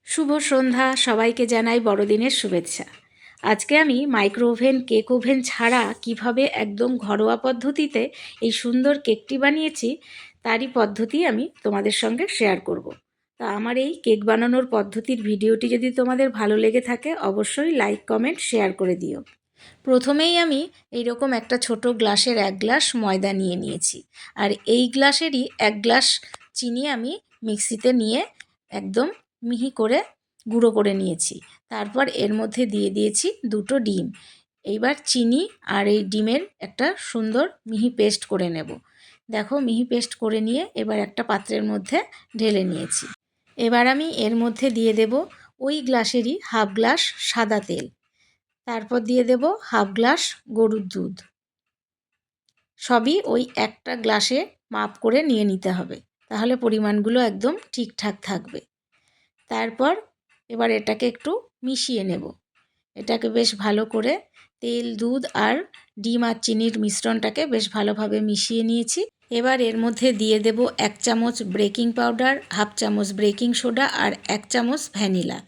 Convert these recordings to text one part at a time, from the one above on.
শুভ সন্ধ্যা, সবাইকে জানাই বড়দিনের শুভেচ্ছা। আজকে আমি মাইক্রো ওভেন, কেক ওভেন ছাড়া কিভাবে একদম ঘরোয়া পদ্ধতিতে এই সুন্দর কেকটি বানিয়েছি তারই পদ্ধতি আমি তোমাদের সঙ্গে শেয়ার করব। তা আমার এই কেক বানানোর পদ্ধতির ভিডিওটি যদি তোমাদের ভালো লেগে থাকে অবশ্যই লাইক, কমেন্ট, শেয়ার করে দিও। প্রথমেই আমি এইরকম একটা ছোট গ্লাসের 1 গ্লাস ময়দা নিয়ে নিয়েছি, আর এই গ্লাসেরই 1 গ্লাস চিনি আমি মিক্সিতে নিয়ে একদম মিহি করে গুঁড়ো করে নিয়েছি। তারপর এর মধ্যে দিয়ে দিয়েছি 2টো ডিম। এইবার চিনি আর এই ডিমের একটা সুন্দর মিহি পেস্ট করে নেব। দেখো, মিহি পেস্ট করে নিয়ে এবার একটা পাত্রের মধ্যে ঢেলে নিয়েছি। এবার আমি এর মধ্যে দিয়ে দেব ওই গ্লাসেরই হাফ গ্লাস সাদা তেল। তারপর দিয়ে দেব হাফ গ্লাস গরুর দুধ। সবই ওই একটা গ্লাসে মাপ করে নিয়ে নিতে হবে, তাহলে পরিমাণগুলো একদম ঠিকঠাক থাকবে। তারপর এবার এটাকে একটু মিশিয়ে নেব। এটাকে বেশ ভালো করে তেল, দুধ আর ডিম আর চিনির মিশ্রণটাকে বেশ ভালোভাবে মিশিয়ে নিয়েছি। এবার এর মধ্যে দিয়ে দেব 1 চামচ বেকিং পাউডার, হাফ চামচ বেকিং সোডা আর 1 চামচ ভ্যানিলা।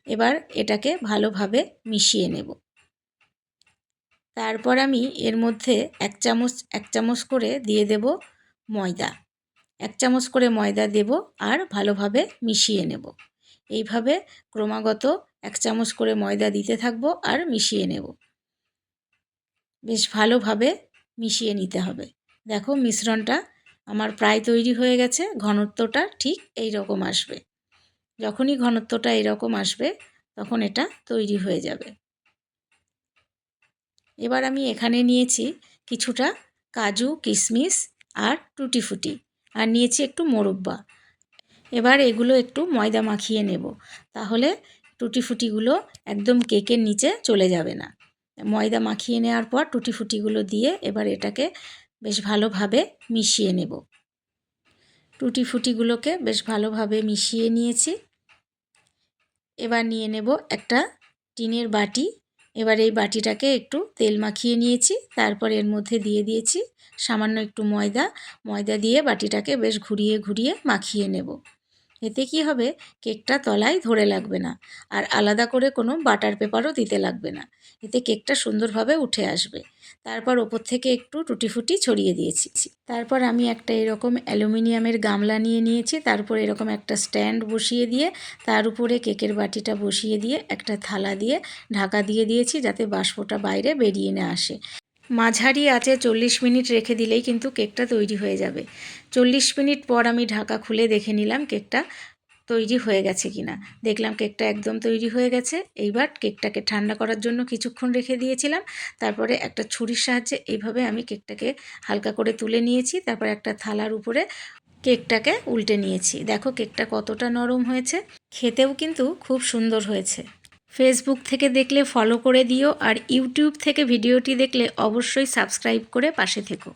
এবার এটাকে ভালোভাবে মিশিয়ে নেব। তারপর আমি এর মধ্যে 1 চামচ করে দিয়ে দেব ময়দা। 1 চামচ করে ময়দা দেব আর ভালোভাবে মিশিয়ে নেব। এইভাবে ক্রমাগত 1 চামচ করে ময়দা দিতে থাকবো আর মিশিয়ে নেব। বেশ ভালোভাবে মিশিয়ে নিতে হবে। দেখো, মিশ্রণটা আমার প্রায় তৈরি হয়ে গেছে। ঘনত্বটা ঠিক এই রকম আসবে। যখনই ঘনত্বটা এরকম আসবে তখন এটা তৈরি হয়ে যাবে। এবার আমি এখানে নিয়েছি কিছুটা কাজু, কিশমিশ আর টুটি ফুটি, আর নিয়েছি একটু মোরব্বা। এবার এগুলো একটু ময়দা মাখিয়ে নেব, তাহলে টুটি ফুটিগুলো একদম কেকের নিচে চলে যাবে না। ময়দা মাখিয়ে নেওয়ার পর টুটি ফুটিগুলো দিয়ে এবার এটাকে বেশ ভালোভাবে মিশিয়ে নেব। টুটি ফুটিগুলোকে বেশ ভালোভাবে মিশিয়ে নিয়েছি। এবার নিয়ে নেব একটা টিনের বাটি। এবার এই বাটিটাকে একটু তেল মাখিয়ে নিয়েছি। তারপর এর মধ্যে দিয়ে দিয়েছি সামান্য একটু ময়দা দিয়ে বাটিটাকে বেশ ঘুরিয়ে ঘুরিয়ে মাখিয়ে নেব। এতে কি হবে, কেকটা তলায় ধরে লাগবে না, আর আলাদা করে কোনো বাটার পেপারও দিতে লাগবে না। এতে কেকটা সুন্দরভাবে উঠে আসবে। তারপর ওপর থেকে একটু টুটি ফুটি ছড়িয়ে দিয়েছি। তারপর আমি একটা এরকম অ্যালুমিনিয়ামের গামলা নিয়ে নিয়েছি। তারপর এরকম একটা স্ট্যান্ড বসিয়ে দিয়ে তার উপরে কেকের বাটিটা বসিয়ে দিয়ে একটা থালা দিয়ে ঢাকা দিয়ে দিয়েছি, যাতে বাষ্পটা বাইরে বেরিয়ে না আসে। মাঝারি আঁচে 40 মিনিট রেখে দিলেই কিন্তু কেকটা তৈরি হয়ে যাবে। 40 মিনিট পর আমি ঢাকা খুলে দেখে নিলাম কেকটা তৈরি হয়ে গেছে কিনা। দেখলাম কেকটা একদম তৈরি হয়ে গেছে। এইবার কেকটাকে ঠান্ডা করার জন্য কিছুক্ষণ রেখে দিয়েছিলাম। তারপরে একটা ছুরির সাহায্যে এইভাবে আমি কেকটাকে হালকা করে তুলে নিয়েছি। তারপর একটা থালার উপরে কেকটাকে উল্টে নিয়েছি। দেখো কেকটা কতটা নরম হয়েছে, খেতেও কিন্তু খুব সুন্দর হয়েছে। ফেসবুক থেকে দেখলে ফলো করে দিও, আর ইউটিউব থেকে ভিডিওটি দেখলে অবশ্যই সাবস্ক্রাইব করে পাশে থেকো।